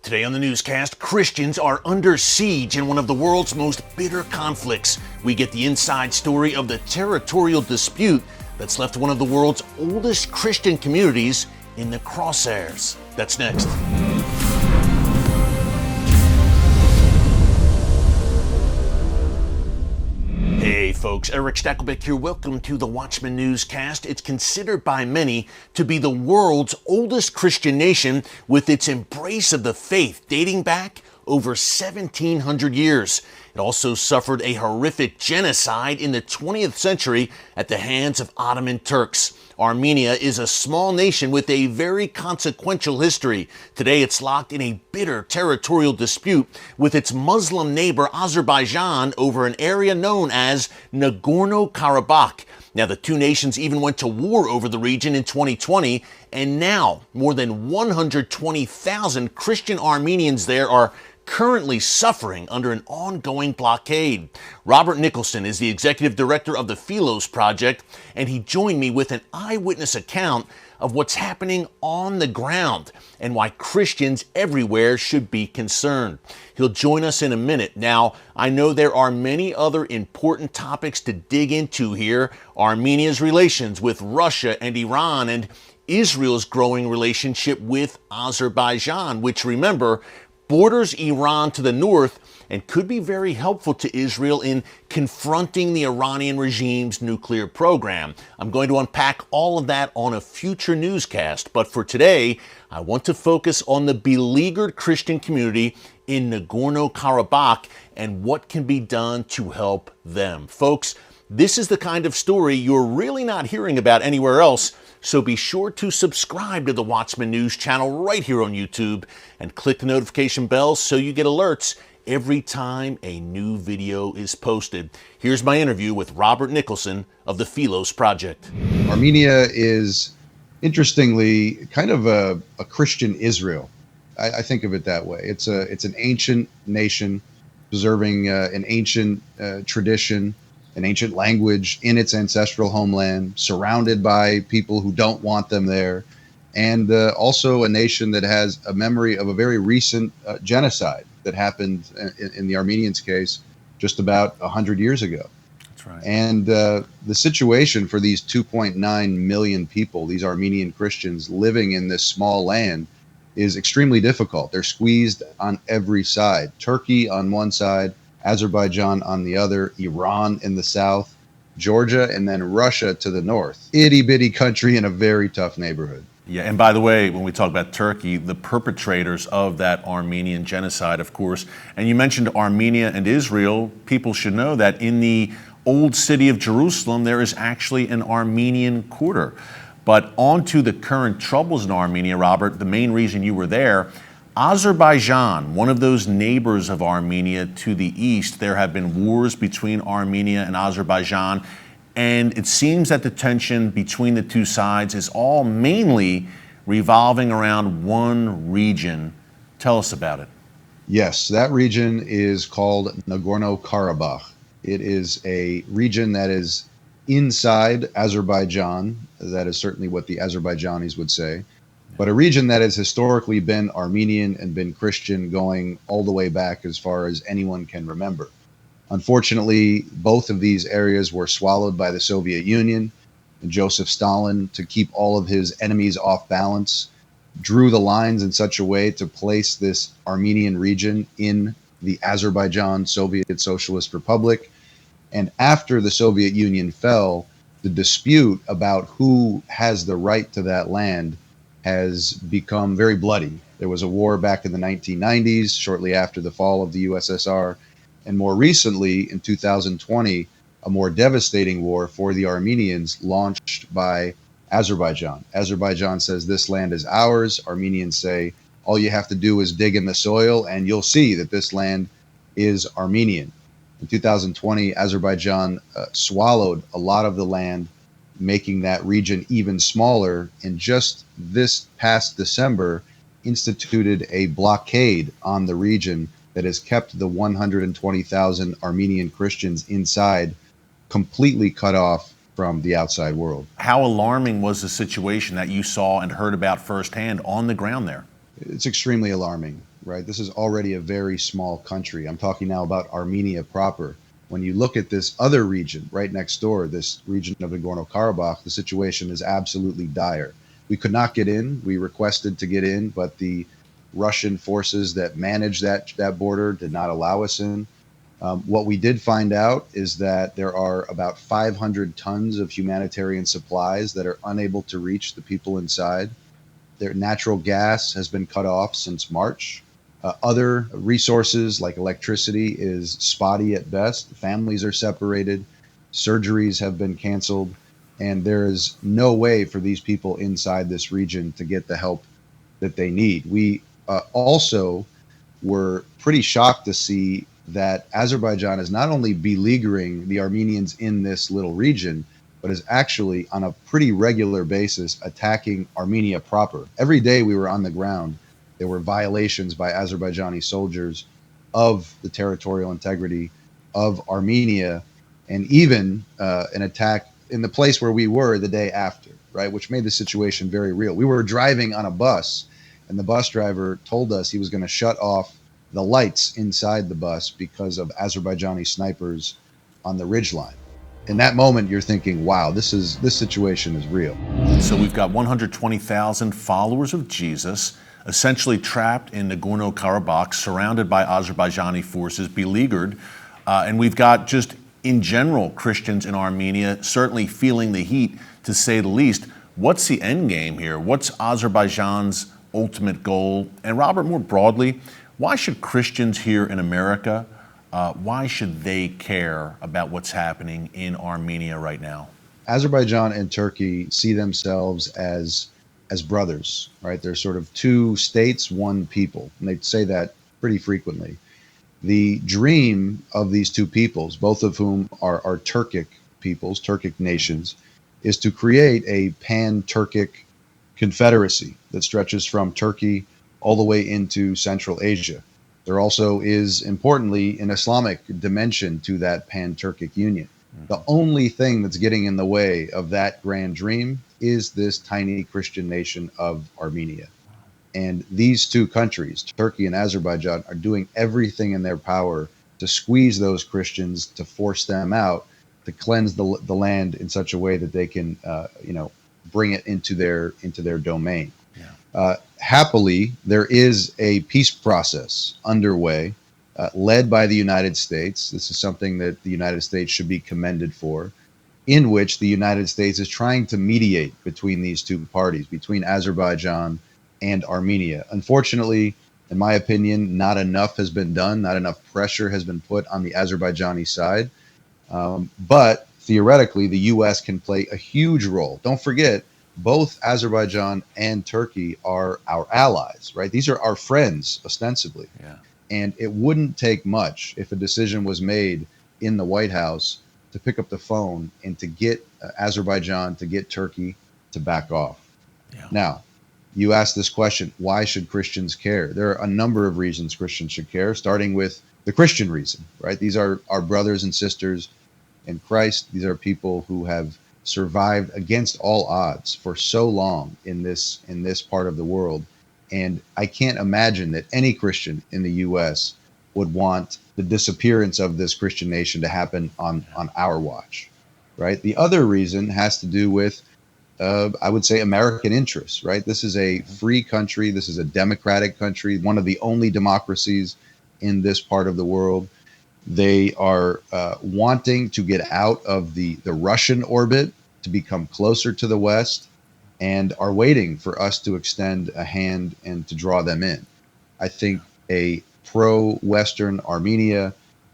Today on the newscast, Christians are under siege in one of the world's most bitter conflicts. We get the inside story of the territorial dispute that's left one of the world's oldest Christian communities in the crosshairs. That's next. Hey folks, Eric Stakelbeck here. Welcome to the Watchman Newscast. It's considered by many to be the world's oldest Christian nation, with its embrace of the faith dating back over 1,700 years. It also suffered a horrific genocide in the 20th century at the hands of Ottoman Turks. Armenia is a small nation with a very consequential history. Today it's locked in a bitter territorial dispute with its Muslim neighbor Azerbaijan over an area known as Nagorno-Karabakh. Now, the two nations even went to war over the region in 2020, and now more than 120,000 Christian Armenians there are currently suffering under an ongoing blockade. Robert Nicholson is the executive director of the Philos Project, and he joined me with an eyewitness account of what's happening on the ground and why Christians everywhere should be concerned. He'll join us in a minute. Now, I know there are many other important topics to dig into here: Armenia's relations with Russia and Iran, and Israel's growing relationship with Azerbaijan, which, remember, borders Iran to the north and could be very helpful to Israel in confronting the Iranian regime's nuclear program. I'm going to unpack all of that on a future newscast, but for today, I want to focus on the beleaguered Christian community in Nagorno-Karabakh and what can be done to help them. Folks, this is the kind of story you're really not hearing about anywhere else, so be sure to subscribe to the Watchman News channel right here on YouTube and click the notification bell so you get alerts every time a new video is posted. Here's my interview with Robert Nicholson of the Philos Project. Armenia is, interestingly, kind of a Christian Israel. I think of it that way. It's an ancient nation preserving an ancient tradition, an ancient language in its ancestral homeland, surrounded by people who don't want them there, and also a nation that has a memory of a very recent genocide that happened, in the Armenians' case, just about 100 years ago. That's right. And the situation for these 2.9 million people, these Armenian Christians living in this small land, is extremely difficult. They're squeezed on every side. Turkey on one side, Azerbaijan on the other, Iran in the south, Georgia, and then Russia to the north. Itty bitty country in a very tough neighborhood. Yeah, and by the way, when we talk about Turkey, the perpetrators of that Armenian genocide, of course, and you mentioned Armenia and Israel, people should know that in the old city of Jerusalem, there is actually an Armenian quarter. But on to the current troubles in Armenia, Robert, the main reason you were there. Azerbaijan, one of those neighbors of Armenia to the east, there have been wars between Armenia and Azerbaijan, and it seems that the tension between the two sides is all mainly revolving around one region. Tell us about it. Yes, that region is called Nagorno-Karabakh. It is a region that is inside Azerbaijan. That is certainly what the Azerbaijanis would say. But a region that has historically been Armenian and been Christian going all the way back as far as anyone can remember. Unfortunately, both of these areas were swallowed by the Soviet Union, and Joseph Stalin, to keep all of his enemies off balance, drew the lines in such a way to place this Armenian region in the Azerbaijan Soviet Socialist Republic. And after the Soviet Union fell, the dispute about who has the right to that land has become very bloody. There was a war back in the 1990s, shortly after the fall of the USSR, and more recently, in 2020, a more devastating war for the Armenians launched by Azerbaijan. Azerbaijan says this land is ours. Armenians say all you have to do is dig in the soil and you'll see that this land is Armenian. In 2020, Azerbaijan swallowed a lot of the land, making that region even smaller, and just this past December instituted a blockade on the region that has kept the 120,000 Armenian Christians inside, completely cut off from the outside world. How alarming was the situation that you saw and heard about firsthand on the ground there? It's extremely alarming. right? This is already a very small country. I'm talking now about Armenia proper. When you look at this other region right next door, this region of Nagorno-Karabakh, the situation is absolutely dire. We could not get in. We requested to get in, but the Russian forces that manage that border did not allow us in. What we did find out is that there are about 500 tons of humanitarian supplies that are unable to reach the people inside. Their natural gas has been cut off since March. Other resources like electricity is spotty at best. Families are separated. Surgeries have been canceled. And there is no way for these people inside this region to get the help that they need. We also were pretty shocked to see that Azerbaijan is not only beleaguering the Armenians in this little region, but is actually on a pretty regular basis attacking Armenia proper. Every day we were on the ground, there were violations by Azerbaijani soldiers of the territorial integrity of Armenia, and even an attack in the place where we were the day after, right, which made the situation very real. We were driving on a bus, and the bus driver told us he was going to shut off the lights inside the bus because of Azerbaijani snipers on the ridgeline. In that moment, you're thinking, wow, this situation is real. So we've got 120,000 followers of Jesus, essentially trapped in Nagorno-Karabakh, surrounded by Azerbaijani forces, beleaguered. And we've got just, in general, Christians in Armenia certainly feeling the heat, to say the least. What's the end game here? What's Azerbaijan's ultimate goal? And Robert, more broadly, why should Christians here in America, why should they care about what's happening in Armenia right now? Azerbaijan and Turkey see themselves as brothers, right? They're sort of two states, one people, and they say that pretty frequently. The dream of these two peoples, both of whom are Turkic peoples, Turkic nations, is to create a pan-Turkic confederacy that stretches from Turkey all the way into Central Asia. There also is, importantly, an Islamic dimension to that pan-Turkic union. The only thing that's getting in the way of that grand dream is this tiny Christian nation of Armenia. And these two countries, Turkey and Azerbaijan, are doing everything in their power to squeeze those Christians, to force them out, to cleanse the land in such a way that they can, bring it into their domain. Happily, there is a peace process underway, led by the United States. This is something that the United States should be commended for, in which the United States is trying to mediate between these two parties, between Azerbaijan and Armenia. Unfortunately, in my opinion, not enough has been done, not enough pressure has been put on the Azerbaijani side. But theoretically, the U.S. can play a huge role. Don't forget, both Azerbaijan and Turkey are our allies, right? These are our friends, ostensibly. Yeah. And it wouldn't take much if a decision was made in the White House to pick up the phone and to get Azerbaijan, to get Turkey to back off. Yeah. Now, you asked this question, why should Christians care? There are a number of reasons Christians should care, starting with the Christian reason, right? These are our brothers and sisters in Christ. These are people who have survived against all odds for so long in this part of the world. And I can't imagine that any Christian in the U.S. would want the disappearance of this Christian nation to happen on our watch, right? The other reason has to do with, I would say, American interests, right? This is a free country. This is a democratic country, one of the only democracies in this part of the world. They are wanting to get out of the Russian orbit to become closer to the West, and are waiting for us to extend a hand and to draw them in. I think a pro-Western Armenia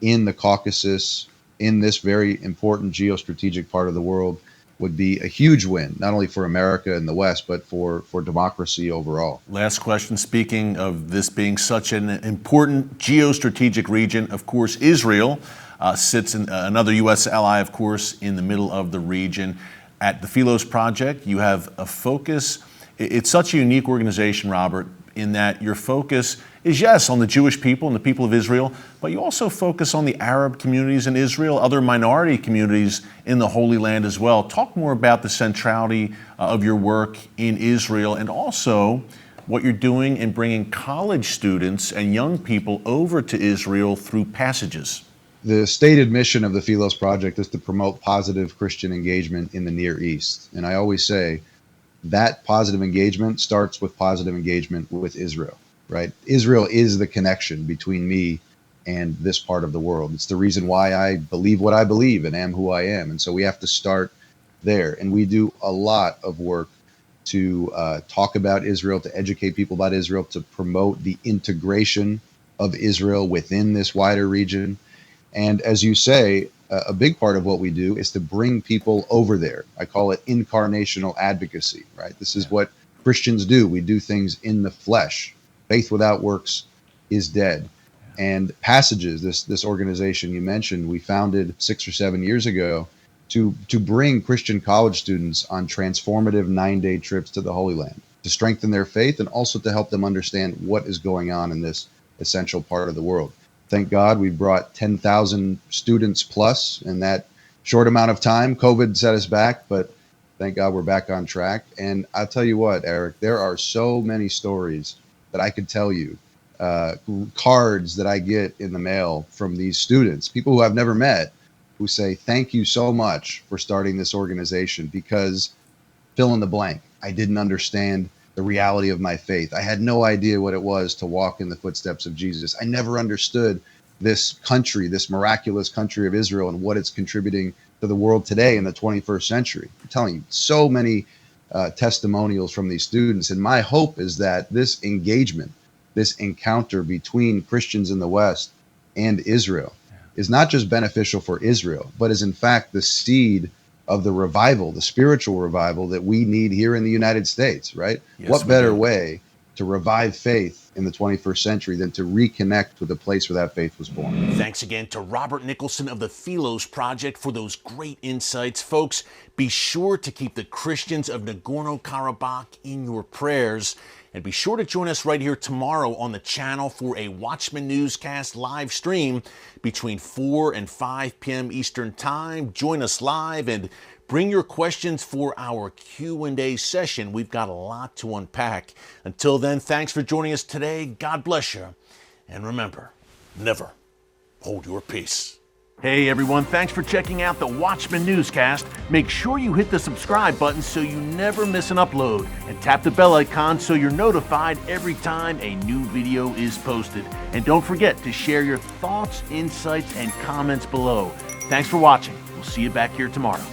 in the Caucasus, in this very important geostrategic part of the world, would be a huge win, not only for America and the West, but for democracy overall. Last question. Speaking of this being such an important geostrategic region, of course, Israel sits in another U.S. ally, of course, in the middle of the region. At the Philos Project, you have a focus. It's such a unique organization, Robert, in that your focus is, yes, on the Jewish people and the people of Israel, but you also focus on the Arab communities in Israel, other minority communities in the Holy Land as well. Talk more about the centrality of your work in Israel, and also what you're doing in bringing college students and young people over to Israel through passages. The stated mission of the Philos Project is to promote positive Christian engagement in the Near East. And I always say that positive engagement starts with positive engagement with Israel, right? Israel is the connection between me and this part of the world. It's the reason why I believe what I believe and am who I am. And so we have to start there. And we do a lot of work to talk about Israel, to educate people about Israel, to promote the integration of Israel within this wider region. And as you say, a big part of what we do is to bring people over there. I call it incarnational advocacy, right? This is what Christians do. We do things in the flesh. Faith without works is dead. And Passages, this organization you mentioned, we founded 6 or 7 years ago to bring Christian college students on transformative 9-day trips to the Holy Land, to strengthen their faith and also to help them understand what is going on in this essential part of the world. Thank God we brought 10,000 students plus in that short amount of time. COVID set us back, but thank God we're back on track. And I'll tell you what, Eric, there are so many stories that I could tell you, cards that I get in the mail from these students, people who I've never met, who say, thank you so much for starting this organization because fill in the blank. I didn't understand the reality of my faith. I had no idea what it was to walk in the footsteps of Jesus. I never understood this country, this miraculous country of Israel, and what it's contributing to the world today in the 21st century. I'm telling you, so many testimonials from these students. And my hope is that this engagement, this encounter between Christians in the West and Israel is not just beneficial for Israel, but is in fact the seed of the revival, the spiritual revival that we need here in the United States, right? Yes, what better way to revive faith in the 21st century than to reconnect with the place where that faith was born? Thanks again to Robert Nicholson of the Philos Project for those great insights. Folks, be sure to keep the Christians of Nagorno-Karabakh in your prayers. And be sure to join us right here tomorrow on the channel for a Watchman Newscast live stream between 4 and 5 p.m. Eastern Time. Join us live and bring your questions for our Q&A session. We've got a lot to unpack. Until then, thanks for joining us today. God bless you. And remember, never hold your peace. Hey everyone, thanks for checking out the Watchman Newscast. Make sure you hit the subscribe button so you never miss an upload, and tap the bell icon so you're notified every time a new video is posted. And don't forget to share your thoughts, insights, and comments below. Thanks for watching. We'll see you back here tomorrow.